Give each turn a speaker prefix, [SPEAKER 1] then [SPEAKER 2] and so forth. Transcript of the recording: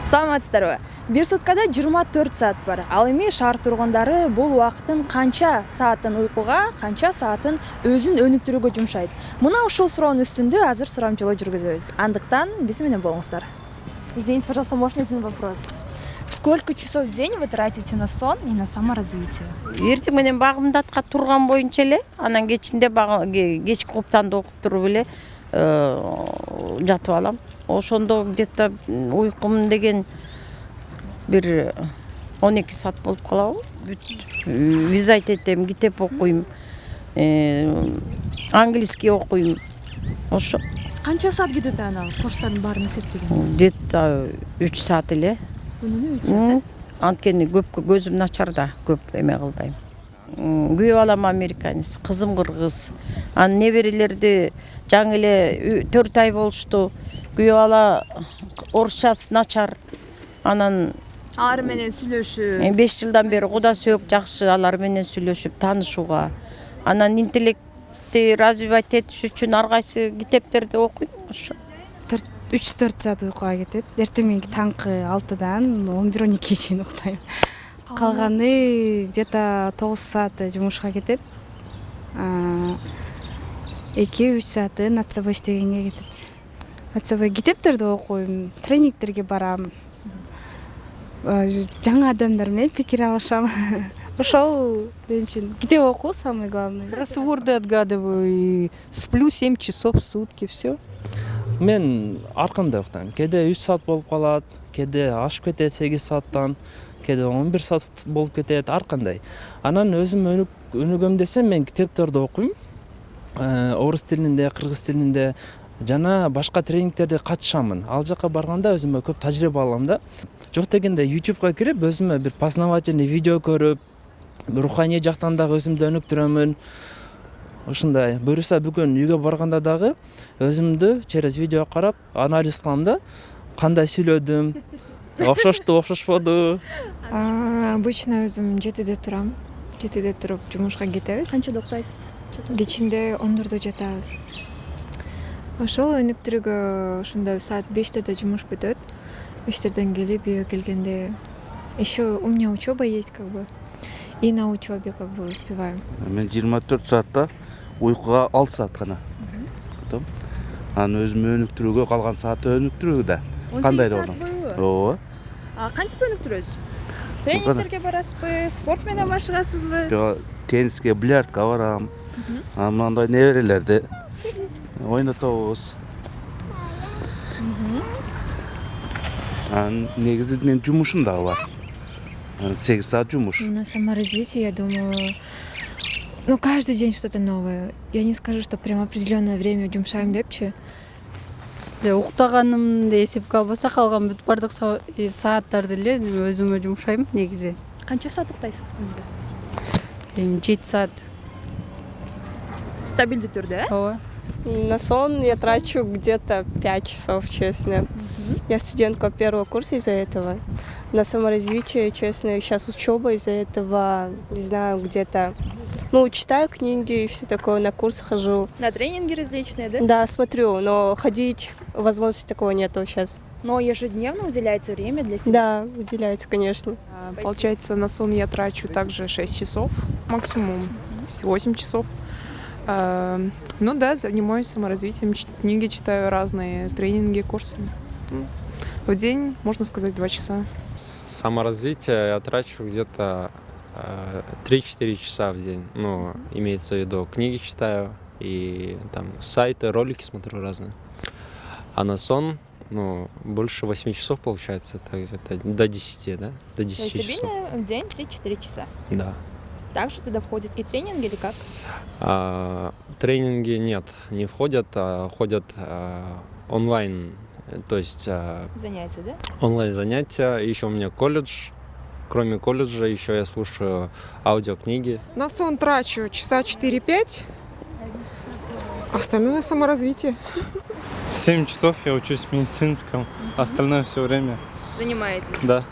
[SPEAKER 1] Саламатсыздарбы. Бир суткада 24 саат бар. Ал эми шаар тургундары бул убакыттын канча саатын уйкуга, канча саатын өзүн өнүктүрүүгө жумшайт? Мына ушул суроонун үстүндө азыр сурамжылоо жүргүзөбүз. Андыктан биз менен болуңуздар. Извините, пожалуйста, можно один вопрос? Сколько часов в день вы тратите на сон и на саморазвитие?
[SPEAKER 2] Эртең менен багымды атка турган боюнча эле, анан кечинде кечки куптанды окуп туруп эле жатып алам. Ошондо где-то уйкум деген бир 12 саат болуп калабы. Визайт этем, китеп окуйм, английский окуйм. Ошо.
[SPEAKER 1] Канча саат кетет анан курстардын баарын эсептегенде?
[SPEAKER 2] Где-то 3 саат эле.
[SPEAKER 1] Күнүнө 3 саат.
[SPEAKER 2] Анткени көпкө көзүм начар да, көп эме кылбайм. Күйөө балам американец, кызым кыргыз. Анын неберелерди жаңы эле 4 ай болушту. Күйөө бала орусчасы начар. Анан
[SPEAKER 1] Алар менен сүйлөшүп,
[SPEAKER 2] 5 жылдан бери куда сөөк жакшы алар менен сүйлөшүп таанышууга. Анан интеллектти развивать этиш үчүн ар кайсы китептерди окуйм. Ошо.
[SPEAKER 3] 3-4 саат уйкуга кетет. Эртең мененки таңкы 6-дан 11-12 чейин уктайм. Калганы где-то 9 сааты жумушка кетет. 2-3 сааты нацб иштегенге кетет. Нацб китептерди окуйм, тренингтерге барам. Жаңы адамдар менен пикир алышам. Ошол мен үчүн китеп окуу самый главный.
[SPEAKER 4] Кроссворды отгадываю и сплю 7 часов в сутки, все.
[SPEAKER 5] Мен ар кандай уктайм. Кээде 3 саат болуп калат, кээде ашып кетет 8 сааттан, кээде 11 саат болуп кетет, ар кандай. Анан өзүм өнүгөм десем мен китептерди окуйм. Орус тилинде, кыргыз тилинде жана башка тренингтерге катышамын. Ал жака барганда өзүмө көп тажрыйба алам да. Жок дегенде YouTube'га кирип өзүмө бир познавательный видео көрүп, руханий жактан дагы өзүмдү өнүктүрөмүн. Ушундай. Буюрса бүгүн үйгө барганда дагы өзүмдү через видео карап анализ кылам да. Кандай сүйлөдүм? Окшошту, окшошподу?
[SPEAKER 6] Обычно өзүм 7-де турам. 7-де туруп жумушка кетебиз.
[SPEAKER 1] канчада уктайсыз?
[SPEAKER 6] Кечинде 14-дө жатабыз. Ошол өнүктүрүүгө ушундай саат 5-те жумуш бүтөт. 5-терден келип үйгө келгенде еще у меня учеба есть как бы. И на учебе как бы успеваем.
[SPEAKER 7] Мен 24 саатта уйкуга 6 саат гана. Анан өзүмдү өнүктүрүүгө калган саатты өнүктүрүүгө да. Кандай да болдум. Ооба.
[SPEAKER 1] Кантип өнүктүрөсүз? Тренингтерге барасызбы, спорт менен машыгасызбы?
[SPEAKER 7] Тенниске, бильярдка барам. Анан мындай неберелерди ойнотобуз. Анан негизи менин жумушум дагы бар. 8 саат жумуш.
[SPEAKER 6] На саморазвитие, я думаю, каждый день что-то новое. Я не скажу, что прям определенное время жумшайм депчи.
[SPEAKER 8] Уктаганымды эсепке албаса калган бүт бардык сааттарды эле өзүмө жумшайм негизи.
[SPEAKER 1] Канча саат уктайсыз күндө?
[SPEAKER 8] 7 саат.
[SPEAKER 1] Стабилдүү түрдө, э?
[SPEAKER 8] Ооба.
[SPEAKER 9] На сон я трачу где-то 5 часов, честно. Я студентка первого курса из-за этого. На саморазвитие, честно, сейчас учеба из-за этого, не знаю, где-то... читаю книги и все такое, на курсы хожу.
[SPEAKER 1] На тренинги различные, да?
[SPEAKER 9] Да, смотрю, но ходить возможности такого нету сейчас.
[SPEAKER 1] Но ежедневно уделяется время для себя?
[SPEAKER 9] Да, уделяется, конечно.
[SPEAKER 10] Получается, на сон я трачу также 6 часов, максимум 8 часов. Занимаюсь саморазвитием, книги читаю разные, тренинги, курсы. В день, можно сказать, 2 часа.
[SPEAKER 11] Саморазвитие я трачу где-то 3-4 часа в день. Имеется в виду, книги читаю и там сайты, ролики смотрю разные. А на сон, больше 8 часов получается, это где-то до 10, да? До 10
[SPEAKER 1] То есть
[SPEAKER 11] часов.
[SPEAKER 1] стабильно в день 3-4 часа?
[SPEAKER 11] Да.
[SPEAKER 1] Также туда входят и тренинги или как?
[SPEAKER 11] Тренинги нет, не входят, ходят онлайн, то есть
[SPEAKER 1] Занятия, да?
[SPEAKER 11] онлайн занятия. Еще у меня колледж. Кроме колледжа еще я слушаю аудиокниги.
[SPEAKER 10] На сон трачу часа 4-5, остальное саморазвитие.
[SPEAKER 12] 7 часов я учусь в медицинском, остальное все время.
[SPEAKER 1] Занимаетесь?
[SPEAKER 12] Да.